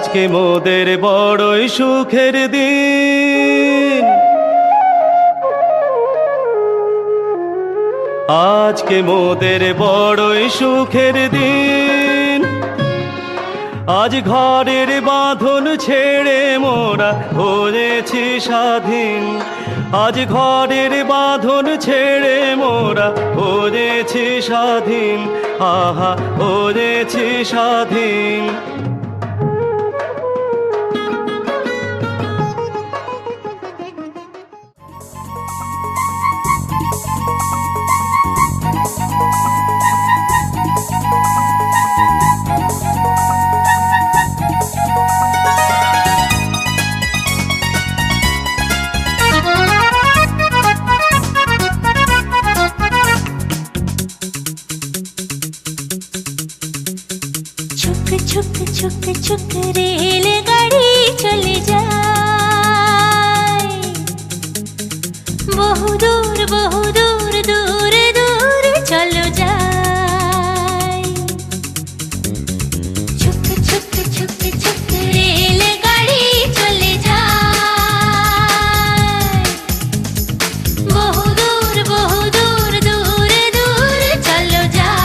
আজকে মোদের বড়ই সুখের দিন, আজকে মোদের বড়ই সুখের দিন। আজ ঘরের বাঁধন ছেড়ে মোরা হয়েছি স্বাধীন, আজ ঘরের বাঁধন ছেড়ে মোরা হয়েছি স্বাধীন, আহা হয়েছি স্বাধীন। छुक छुक छुक रेलगाड़ी चले जाए, बहु दूर दूर दूर चलो जाए। छुक छुक छुक छुक रेलगाड़ी चले जाए, बहु दूर दूर चलो जाए।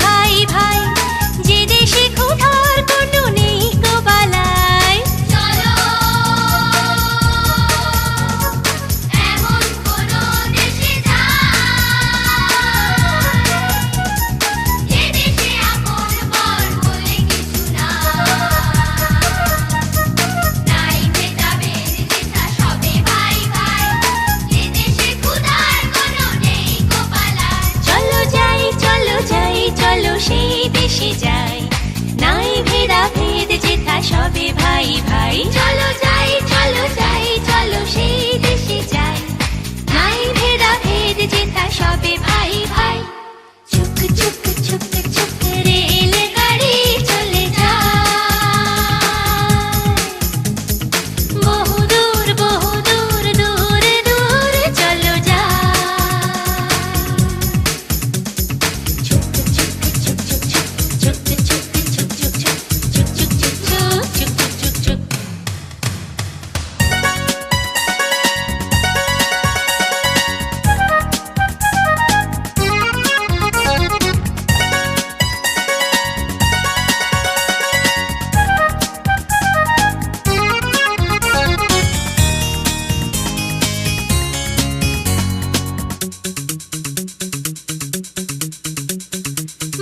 ভাই ভাই যে দেশে ক্ষুধার কোনো নেই গো বালাই, চলো এমন কোনো দেশে যাই, যে দেশে আপন পর বলে কিছু নাই ভেদাভেদ যেথা সবে ভাই ভাই, যে দেশে ক্ষুধার কোনো নেই গো বালাই। চলো যাই চলো যাই চলো সেই দেশে যাই, নাই ভেদাভেদ যেথা সবে ভাই ভাই। চলো যাই চলো যাই চলো সেই দেশে যাই, নাই ভেদাভেদ যেথা সবে ভাই ভাই। ছুক ছুক ছুক ছুক রেলগাড়ি চলে যায়, বহু দূর দূর চলো যায়। ছুক ছুক ছুক ছুক ছুক ছুক ছুক ছুক ছুক ছুক ছুক।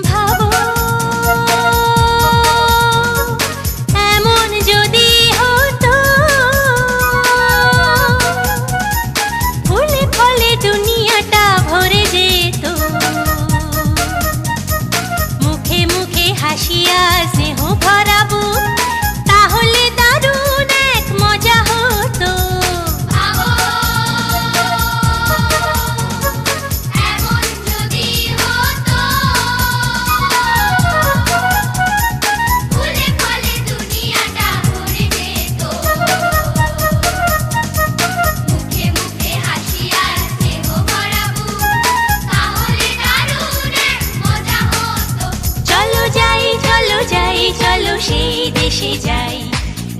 ভাবো এমন যদি হতো, ফুলে ফলে দুনিয়াটা ভরে যেত, মুখে মুখে হাসিয়া স্নেহ ভরাবো, তাহলে দারুণ এক মজা হতো। এমন যদি হতো, ফুলে ফলে দুনিয়াটা ভরে যেত, মুখে মুখে হাসি আর স্নেহ ভরাবো, তাহলে দারুণ এক মজা হতো। চলো যাই চলো সেই দেশে যাই,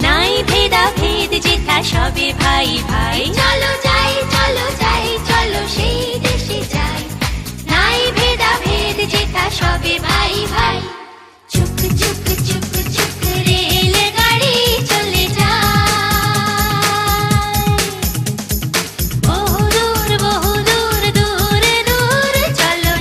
নাই ভেদাভেদ যেথা সবে ভাই ভাই। চলো যাই চলো সেই দেশে যাই, নাই ভেদাভেদ যেথা সবে ভাই ভাই। ছুক ছুক ছুক ছুক রেলগাড়ি চলে যায়, বহু দূর দূর চলো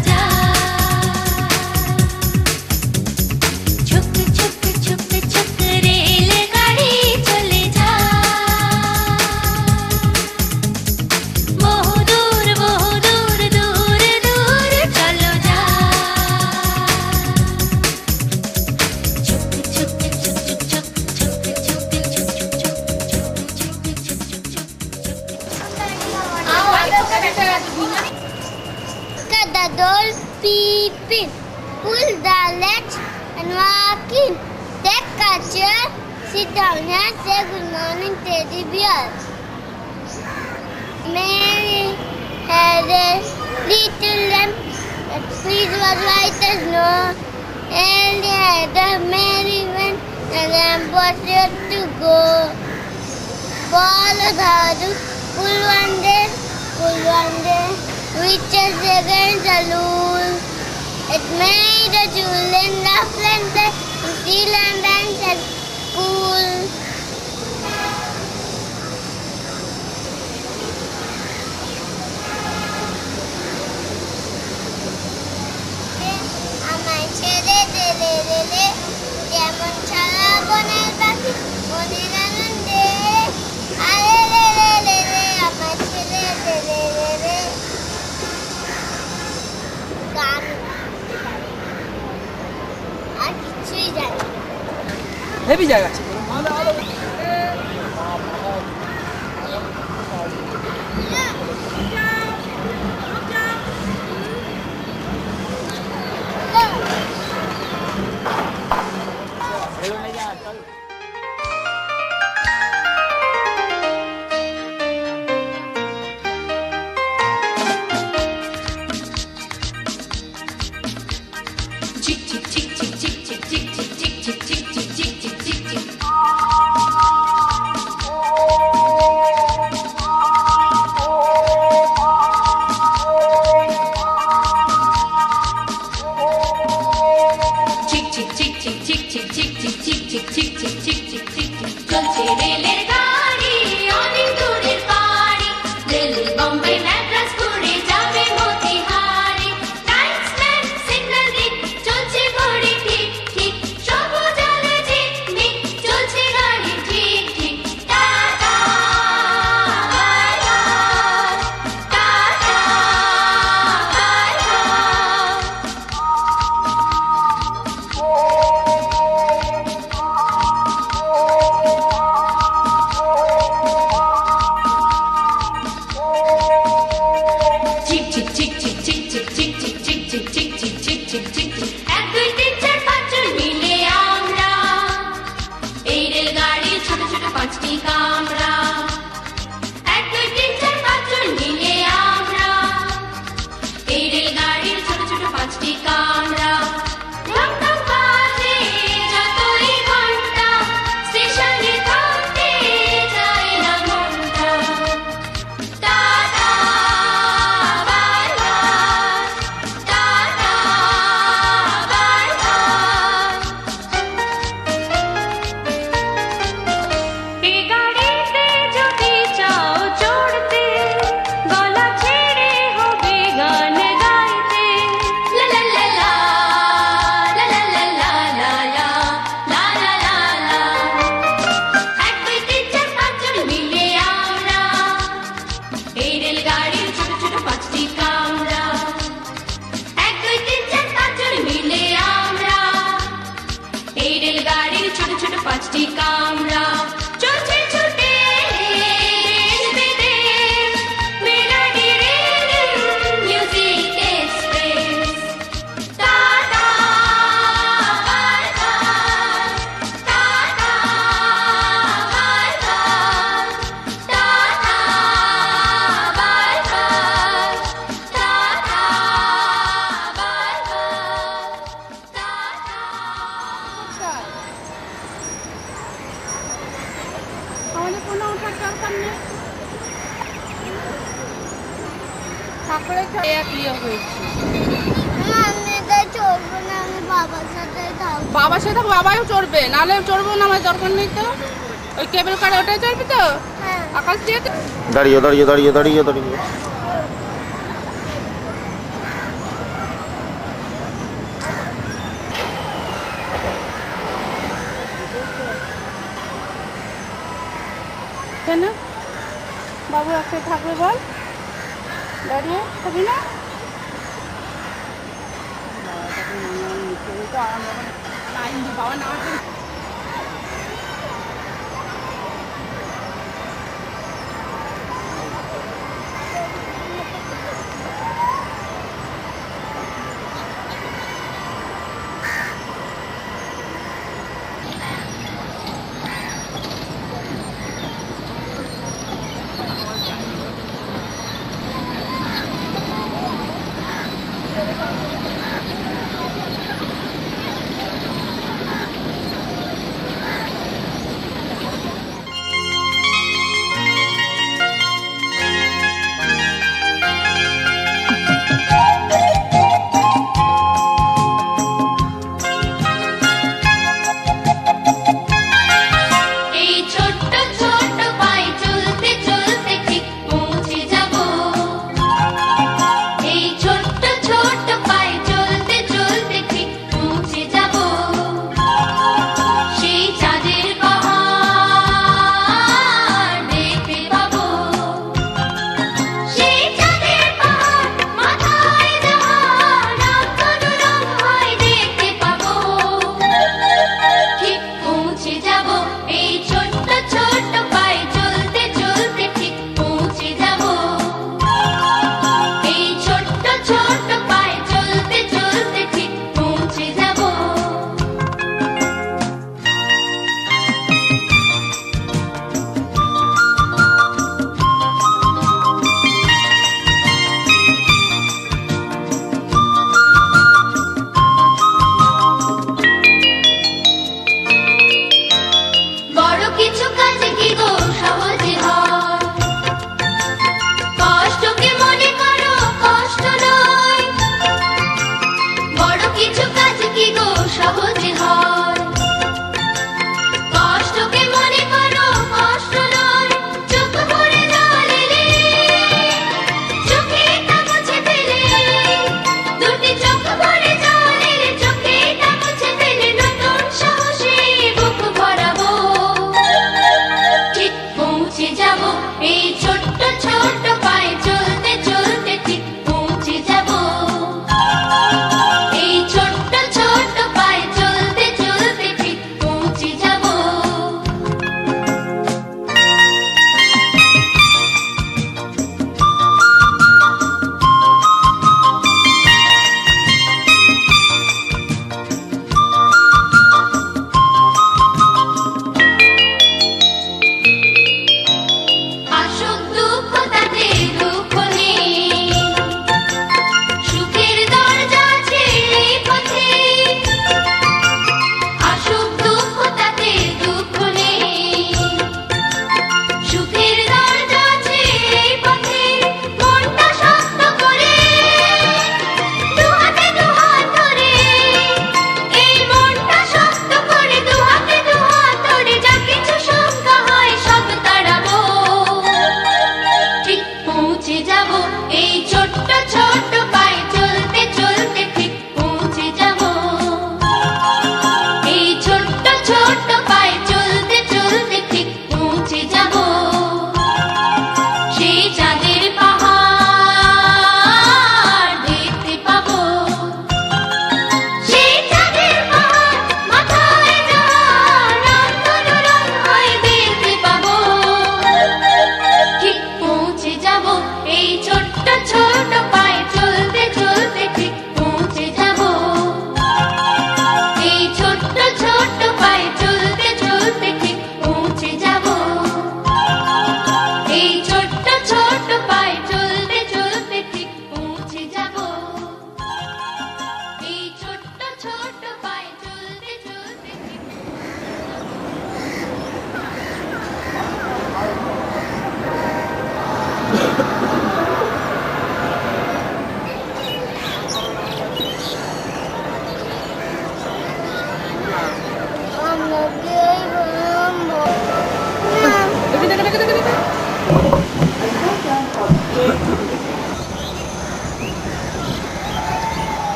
old people. Pull the latch and walk in. Take a chair, sit down and say good morning, teddy bears. Mary had a little lamb that feet was white as snow. And he had a merry went, the lamb was ready to go. Follow the house, pull one day, reaches against the loom. It made a jewel in the flint, and steel and banks and cool. আমার ছেলে দেলে দেলে যেমন ছাড়া বনের পাখি মনের আনন্দে আরে রে রে রে রে আমার ছেলে দেলে দেলে গান আর কিছুই জানি না। হেভি জায়গা আছে। চলছে রেলের গাড়ি অনেক দূরের পাড়ি দিল্লি বোম্বে ম্যাড্রাস ঘুরে যাবে মতিহারি লাইটসম্যান সিগন্যাল দিক চলছে ঘড়ি ঠিক ঠিক সবুজ আলো ঝিকমিক চলছে গাড়ি ঠিক ঠিক ta ta bye bye ta ta bye চিক চিক চিক চিক চিক চিক চিক চিক চিক চিক চিক চিক চিক চিক চিক চিক এক দুই তিন চার পাঁচজন মিলে আমরা এই রেলগাড়ির ছোট ছোট পাঁচটি কামরা এক দুই তিন চার পাঁচজন মিলে আমরা এই রেলগাড়ির ছোট ছোট পাঁচটি কামরা ঢং ঢং বাজে যতই ঘন্টা স্টেশনে থামতে যায় না মনটা tata bye bye ta ta bye by এই গাড়িতে যদি চাও চড়তে গলা ছেড়ে হবে গান গাইতে লা লা লা লা লা লা লা লা লা লা লা লা লা এক দুই তিন চার পাঁচজন মিলে আমরা এই রেলগাড়ির ছোট ছোট পাঁচটি কামরা এক দুই তিন চার পাঁচজন মিলে আমরা এই রেলগাড়ির ছোট ছোট পাঁচটি কামরা চলছে ছুটে দেশ বিদেশ melody rail music express tata bye bye ta ta bye bye ta ta bye bye ta ta bye by আমাদের কোনো ওঠার দরকার নেই। ঠাকুরের ক্লিয়ার হয়েছে। আমি তো চলবো না, আমি বাবার সাথে থাকবো। বাবার সাথে বাবাও চড়বে, নাহলে চড়বো না, আমার দরকার নেই তো। ওই কেবল কারে ওটাই চড়বি তো হ্যাঁ আকাশ দিয়ে তো? দাঁড়িয়ে দাঁড়িয়ে দাঁড়িয়ে দাঁড়িয়ে দাঁড়িয়ে কেন বাবু একসাথে থাকবে বল? দাঁড়িয়ে থাকবি না? বাবা না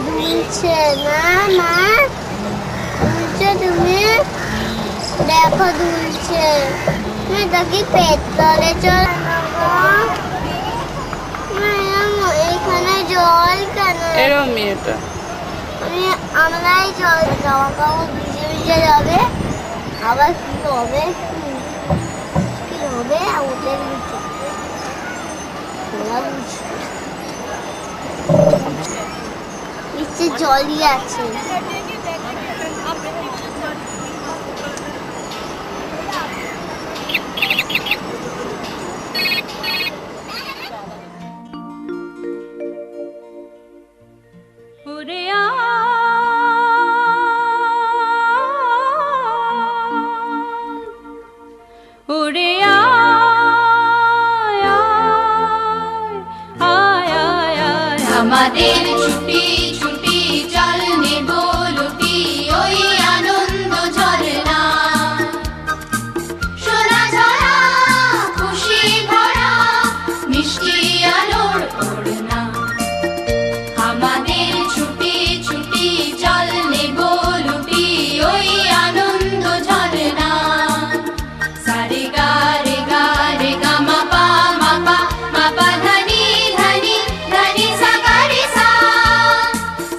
দুলছে না মা, দুলছে তুমি দেখো দুলছে। তুমি তো কি পেট্রোলে চলে এখানে জল কেন? এরম মেয়েটা আমরাই জল জামা কাপড় ভিজে ভিজে যাবে, আবার কি হবে কি হবে ওদের নিচে জলই আছে। আমাদের ছুটি ছুটি চল নেব লুটি ওই আনন্দ ঝরনা, সোনা ঝরা খুশি ভরা মিষ্টি আলোর ওড়না। আমাদের ছুটি ছুটি চল নেব লুটি ওই আনন্দ ঝরনা। সারে গা রে গা রে গা মা পা মা পা ধনি ধনি ধনি সা গা রে সা।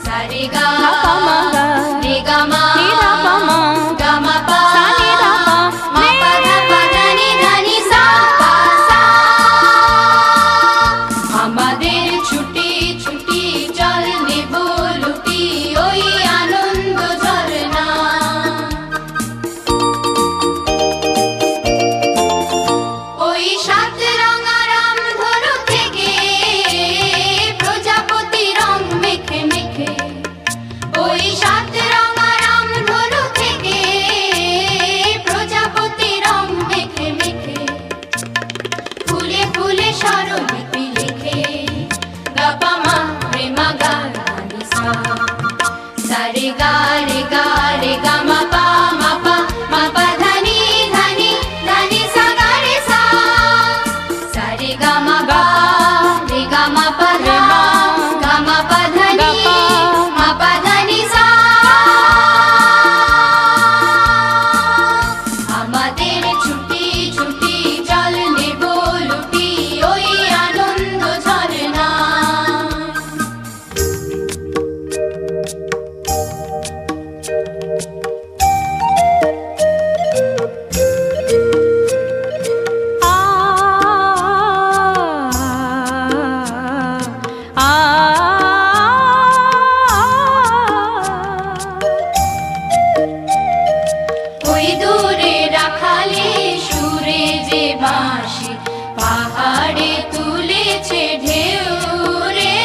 সারে গা রে গা মা গা মা পা মা পা ধা পা ধনি ধনি সা পা সা। আমাদের ছুটি ছুটি চল নেব লুটি ওই আনন্দ ঝরনা। ওই সাত রঙা রামধনু থেকে প্রজাপতি রং মেখে মেখে, ওই সাত রঙা রামধনু থেকে প্রজাপতি রং মেখে মেখে, ফুলে ফুলে স্বরলিপি লিখে গা পা মা রে মা গা রে সা। সারে গা রে গা রে গা মা পা মা পা ধনি ধনি ধনি সা গা রে সা। সারে গা মা পা রে গা মা পা ধা গা মা পা ধনি মা পা ধনি সা। আমাদের ছুটি ছুটি চল নেব লুটি ওই আনন্দ ঝরনা। ওই দূরে রাখালে সুরে যে বাঁশি পাহাড়ে তুলেছে ঢেউ রে,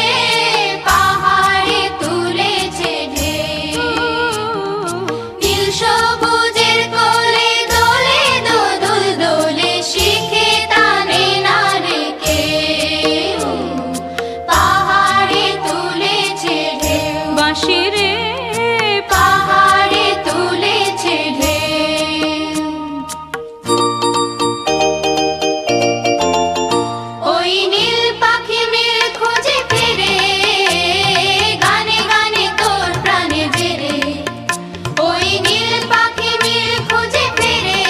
পাহাড়ে তুলেছে ঢেউ। নীল সবুজের কোলে দোলে দোদুল দোলে শিখে টানে না রে কেউ, পাহাড়ে তুলেছে ঢেউ। বাঁশি রে পাহাড়ে তুলেছে ঢেউ। ওই নীল পাখি মিল খুঁজে ফিরে গানে গানে তোর প্রাণে জেরে, ওই নীল পাখি মিল খুঁজে ফিরে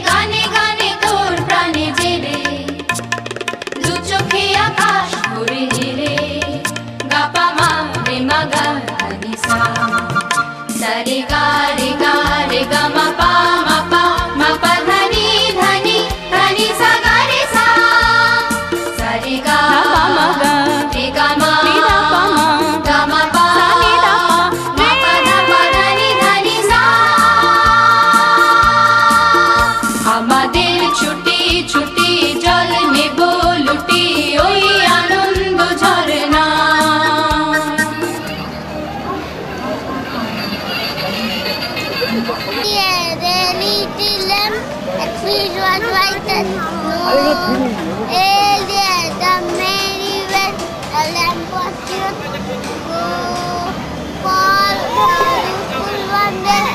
গানে গানে তোর প্রাণে জেরে। দু চোখে আকাশ ভরে হেরে গা পা মা রে মা গা রে সা। সারে গা রে গা রে গা মা পা মা পা ধনি ধনি ধনি সা গা রে সা। সারে গা রে গা মা গা মা পা মা পা ধা পা ধনি ধনি সা। আমাদের ছুটি ছুটি জল নেব লুটি ওই আনন্দ ঝরনা। Yeah, the little lamb that feeds was white and blue. Earlier the merry went, the lamb was cute. For cool one day,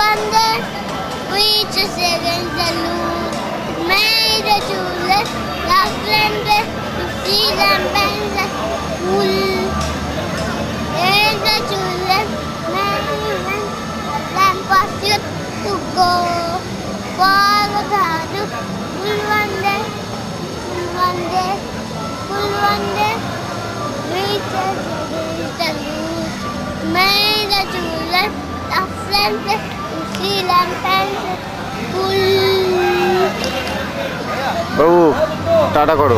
one day, reach a second salute. Made a julep, love blended, to see them bend the wool. Made a julep, made them pursuit to go. For the garden, full one day, reach a second salute. Made a julep, love blended, to see them bend the wool. Babu tata করো।